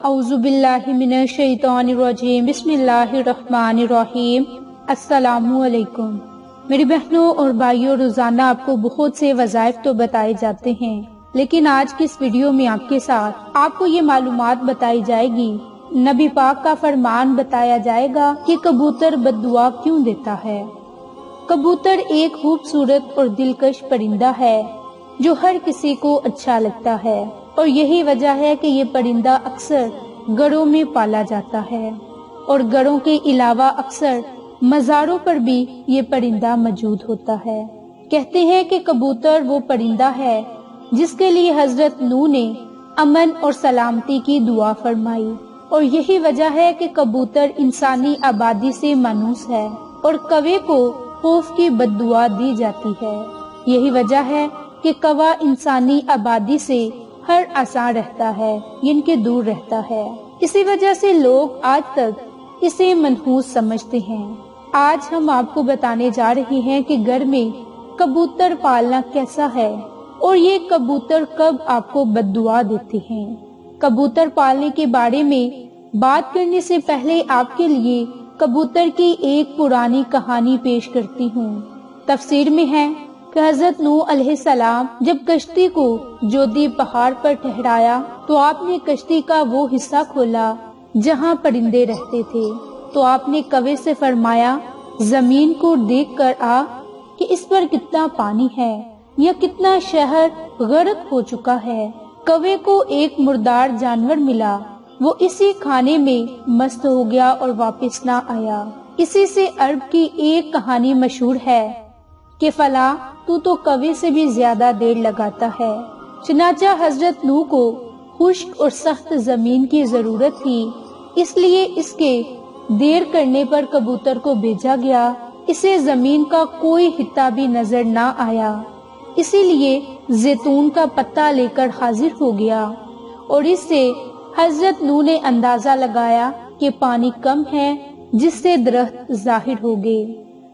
اعوذ باللہ من الشیطان الرجیم بسم اللہ الرحمن الرحیم۔ السلام علیکم میری بہنوں اور بھائیوں، روزانہ آپ کو بہت سے وظائف تو بتائے جاتے ہیں، لیکن آج کی اس ویڈیو میں آپ کے ساتھ آپ کو یہ معلومات بتائی جائے گی، نبی پاک کا فرمان بتایا جائے گا کہ کبوتر بد دعا کیوں دیتا ہے۔ کبوتر ایک خوبصورت اور دلکش پرندہ ہے جو ہر کسی کو اچھا لگتا ہے، اور یہی وجہ ہے کہ یہ پرندہ اکثر گھروں میں پالا جاتا ہے، اور گھروں کے علاوہ اکثر مزاروں پر بھی یہ پرندہ موجود ہوتا ہے۔ کہتے ہیں کہ کبوتر وہ پرندہ ہے جس کے لیے حضرت نوح نے امن اور سلامتی کی دعا فرمائی، اور یہی وجہ ہے کہ کبوتر انسانی آبادی سے مانوس ہے اور کوے کو خوف کی بد دعا دی جاتی ہے۔ یہی وجہ ہے کہ کوا انسانی آبادی سے ہر آسان رہتا ہے، ان کے دور رہتا ہے، اسی وجہ سے لوگ آج تک اسے منحوس سمجھتے ہیں۔ آج ہم آپ کو بتانے جا رہے ہیں کہ گھر میں کبوتر پالنا کیسا ہے، اور یہ کبوتر کب آپ کو بد دعا دیتے ہیں۔ کبوتر پالنے کے بارے میں بات کرنے سے پہلے آپ کے لیے کبوتر کی ایک پرانی کہانی پیش کرتی ہوں۔ تفسیر میں ہے کہ حضرت نوح علیہ السلام جب کشتی کو جودی پہاڑ پر ٹھہرایا تو آپ نے کشتی کا وہ حصہ کھولا جہاں پرندے رہتے تھے، تو آپ نے کوے سے فرمایا، زمین کو دیکھ کر آ کہ اس پر کتنا پانی ہے یا کتنا شہر غرق ہو چکا ہے۔ کوے کو ایک مردار جانور ملا، وہ اسی کھانے میں مست ہو گیا اور واپس نہ آیا۔ اسی سے عرب کی ایک کہانی مشہور ہے کہ فلاں تو کوے سے بھی زیادہ دیر لگاتا ہے۔ چنانچہ حضرت نوح کو خشک اور سخت زمین کی ضرورت تھی، اس لیے اس کے دیر کرنے پر کبوتر کو بھیجا گیا۔ اسے زمین کا کوئی خطہ بھی نظر نہ آیا، اسی لیے زیتون کا پتا لے کر حاضر ہو گیا، اور اس سے حضرت نوح نے اندازہ لگایا کہ پانی کم ہے، جس سے درخت ظاہر ہو گئے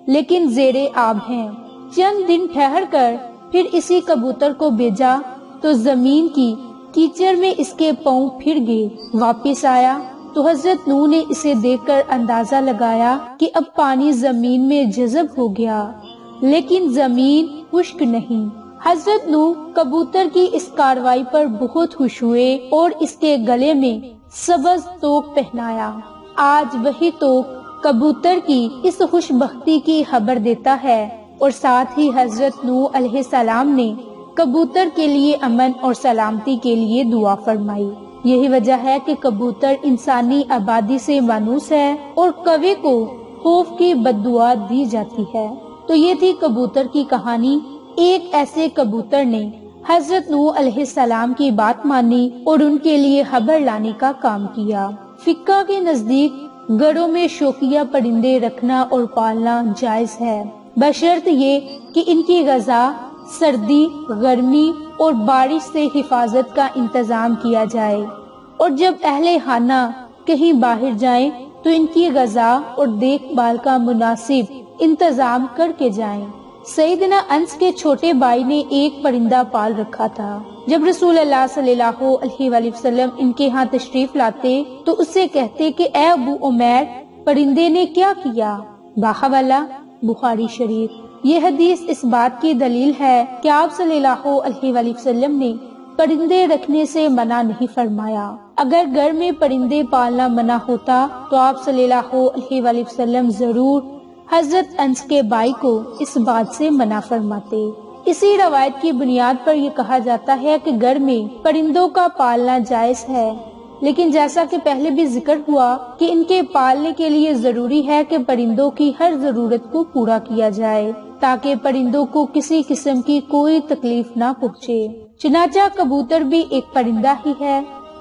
لیکن زیر آب ہیں۔ چند دن ٹھہر کر پھر اسی کبوتر کو بھیجا تو زمین کی کیچڑ میں اس کے پاؤں پھر گئے۔ واپس آیا تو حضرت نوح نے اسے دیکھ کر اندازہ لگایا کہ اب پانی زمین میں جذب ہو گیا، لیکن زمین خشک نہیں۔ حضرت نوح کبوتر کی اس کارروائی پر بہت خوش ہوئے اور اس کے گلے میں سبز توق پہنایا۔ آج وہی توق کبوتر کی اس خوش بختی کی خبر دیتا ہے، اور ساتھ ہی حضرت نوح علیہ السلام نے کبوتر کے لیے امن اور سلامتی کے لیے دعا فرمائی۔ یہی وجہ ہے کہ کبوتر انسانی آبادی سے مانوس ہے اور کوے کو خوف کی بد دعا دی جاتی ہے۔ تو یہ تھی کبوتر کی کہانی۔ ایک ایسے کبوتر نے حضرت نوح علیہ السلام کی بات مانی اور ان کے لیے خبر لانے کا کام کیا۔ فقہ کے نزدیک گھروں میں شوقیہ پرندے رکھنا اور پالنا جائز ہے، بشرط یہ کہ ان کی غذا سردی، گرمی اور بارش سے حفاظت کا انتظام کیا جائے، اور جب اہل خانہ کہیں باہر جائیں تو ان کی غذا اور دیکھ بھال کا مناسب انتظام کر کے جائیں۔ سیدنا انس کے چھوٹے بھائی نے ایک پرندہ پال رکھا تھا۔ جب رسول اللہ صلی اللہ علیہ وآلہ وسلم ان کے ہاں تشریف لاتے تو اس سے کہتے کہ اے ابو عمیر، پرندے نے کیا کیا؟ باحوالہ بخاری شریف۔ یہ حدیث اس بات کی دلیل ہے کہ آپ صلی اللہ علیہ وآلہ وسلم نے پرندے رکھنے سے منع نہیں فرمایا۔ اگر گھر میں پرندے پالنا منع ہوتا تو آپ صلی اللہ علیہ وآلہ وسلم ضرور حضرت انس کے بھائی کو اس بات سے منع فرماتے۔ اسی روایت کی بنیاد پر یہ کہا جاتا ہے کہ گھر میں پرندوں کا پالنا جائز ہے، لیکن جیسا کہ پہلے بھی ذکر ہوا کہ ان کے پالنے کے لیے ضروری ہے کہ پرندوں کی ہر ضرورت کو پورا کیا جائے تاکہ پرندوں کو کسی قسم کی کوئی تکلیف نہ پہنچے۔ چنانچہ کبوتر بھی ایک پرندہ ہی ہے،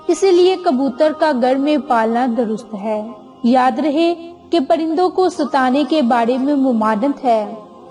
اسی لیے کبوتر کا گھر میں پالنا درست ہے۔ یاد رہے کہ پرندوں کو ستانے کے بارے میں ممانعت ہے،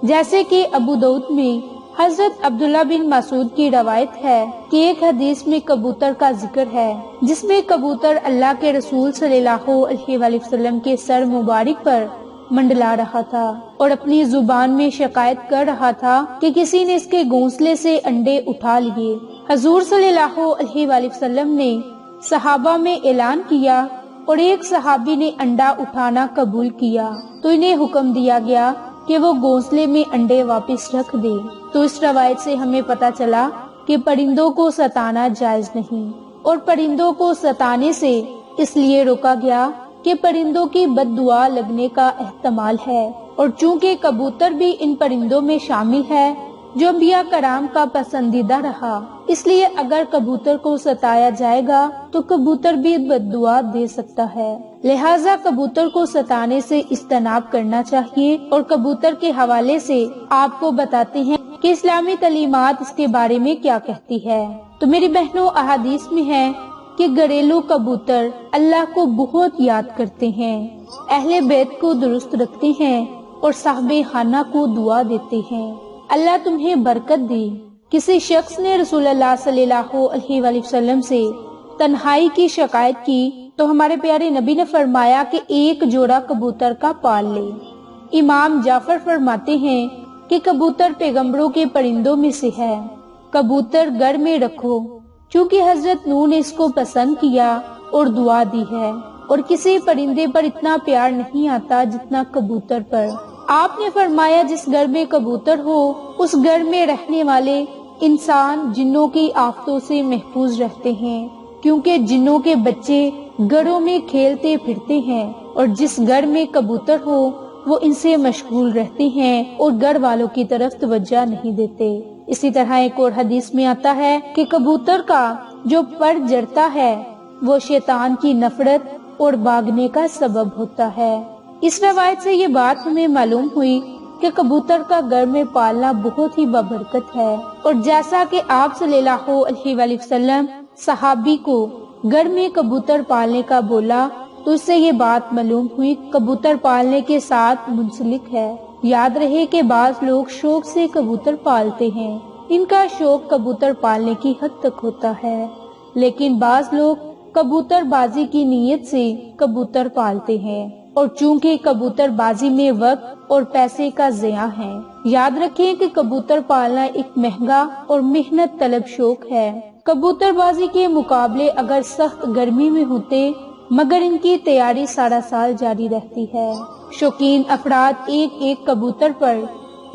جیسے کہ ابو داؤد میں حضرت عبداللہ بن مسعود کی روایت ہے کہ ایک حدیث میں کبوتر کا ذکر ہے، جس میں کبوتر اللہ کے رسول صلی اللہ علیہ وآلہ وسلم کے سر مبارک پر منڈلا رہا تھا اور اپنی زبان میں شکایت کر رہا تھا کہ کسی نے اس کے گھونسلے سے انڈے اٹھا لیے۔ حضور صلی اللہ علیہ وآلہ وسلم نے صحابہ میں اعلان کیا اور ایک صحابی نے انڈا اٹھانا قبول کیا تو انہیں حکم دیا گیا کہ وہ گھونسلے میں انڈے واپس رکھ دے۔ تو اس روایت سے ہمیں پتہ چلا کہ پرندوں کو ستانا جائز نہیں، اور پرندوں کو ستانے سے اس لیے روکا گیا کہ پرندوں کی بد دعا لگنے کا احتمال ہے، اور چونکہ کبوتر بھی ان پرندوں میں شامل ہے جو انبیاء کرام کا پسندیدہ رہا، اس لیے اگر کبوتر کو ستایا جائے گا تو کبوتر بھی بد دعا دے سکتا ہے، لہٰذا کبوتر کو ستانے سے اجتناب کرنا چاہیے۔ اور کبوتر کے حوالے سے آپ کو بتاتے ہیں کہ اسلامی تعلیمات اس کے بارے میں کیا کہتی ہے۔ تو میری بہنوں، احادیث میں ہے کہ گھریلو کبوتر اللہ کو بہت یاد کرتے ہیں، اہل بیت کو درست رکھتے ہیں اور صاحب خانہ کو دعا دیتے ہیں، اللہ تمہیں برکت دے۔ کسی شخص نے رسول اللہ صلی اللہ علیہ وآلہ وسلم سے تنہائی کی شکایت کی تو ہمارے پیارے نبی نے فرمایا کہ ایک جوڑا کبوتر کا پال لے۔ امام جعفر فرماتے ہیں کہ کبوتر پیغمبروں کے پرندوں میں سے ہے، کبوتر گھر میں رکھو، چونکہ حضرت نوح نے اس کو پسند کیا اور دعا دی ہے، اور کسی پرندے پر اتنا پیار نہیں آتا جتنا کبوتر پر۔ آپ نے فرمایا جس گھر میں کبوتر ہو اس گھر میں رہنے والے انسان جنوں کی آفتوں سے محفوظ رہتے ہیں، کیونکہ جنوں کے بچے گھروں میں کھیلتے پھرتے ہیں، اور جس گھر میں کبوتر ہو وہ ان سے مشغول رہتے ہیں اور گھر والوں کی طرف توجہ نہیں دیتے۔ اسی طرح ایک اور حدیث میں آتا ہے کہ کبوتر کا جو پر جڑتا ہے وہ شیطان کی نفرت اور بھاگنے کا سبب ہوتا ہے۔ اس روایت سے یہ بات ہمیں معلوم ہوئی کہ کبوتر کا گھر میں پالنا بہت ہی بابرکت ہے، اور جیسا کہ آپ صلی اللہ علیہ وآلہ وسلم صحابی کو گھر میں کبوتر پالنے کا بولا تو اس سے یہ بات معلوم ہوئی کبوتر پالنے کے ساتھ منسلک ہے۔ یاد رہے کہ بعض لوگ شوق سے کبوتر پالتے ہیں، ان کا شوق کبوتر پالنے کی حد تک ہوتا ہے، لیکن بعض لوگ کبوتر بازی کی نیت سے کبوتر پالتے ہیں، اور چونکہ کبوتر بازی میں وقت اور پیسے کا ضیاع ہے۔ یاد رکھیں کہ کبوتر پالنا ایک مہنگا اور محنت طلب شوق ہے۔ کبوتر بازی کے مقابلے اگر سخت گرمی میں ہوتے مگر ان کی تیاری سارا سال جاری رہتی ہے۔ شوقین افراد ایک ایک کبوتر پر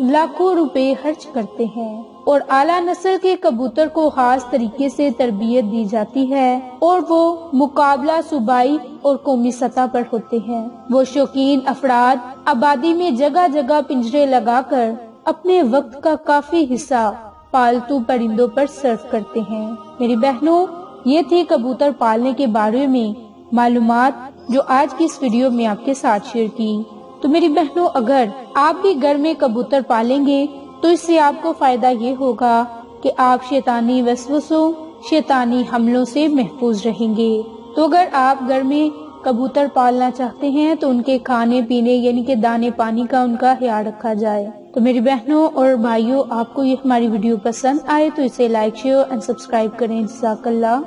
لاکھوں روپے خرچ کرتے ہیں، اور اعلیٰ نسل کے کبوتر کو خاص طریقے سے تربیت دی جاتی ہے، اور وہ مقابلہ صوبائی اور قومی سطح پر ہوتے ہیں۔ وہ شوقین افراد آبادی میں جگہ جگہ پنجرے لگا کر اپنے وقت کا کافی حصہ پالتو پرندوں پر صرف کرتے ہیں۔ میری بہنوں، یہ تھی کبوتر پالنے کے بارے میں معلومات جو آج کی اس ویڈیو میں آپ کے ساتھ شیئر کی۔ تو میری بہنوں، اگر آپ بھی گھر میں کبوتر پالیں گے تو اس سے آپ کو فائدہ یہ ہوگا کہ آپ شیطانی وسوسوں، شیطانی حملوں سے محفوظ رہیں گے۔ تو اگر آپ گھر میں کبوتر پالنا چاہتے ہیں تو ان کے کھانے پینے یعنی کہ دانے پانی کا ان کا خیال رکھا جائے۔ تو میری بہنوں اور بھائیوں، آپ کو یہ ہماری ویڈیو پسند آئے تو اسے لائک، شیئر اور سبسکرائب کریں۔ جزاک اللہ۔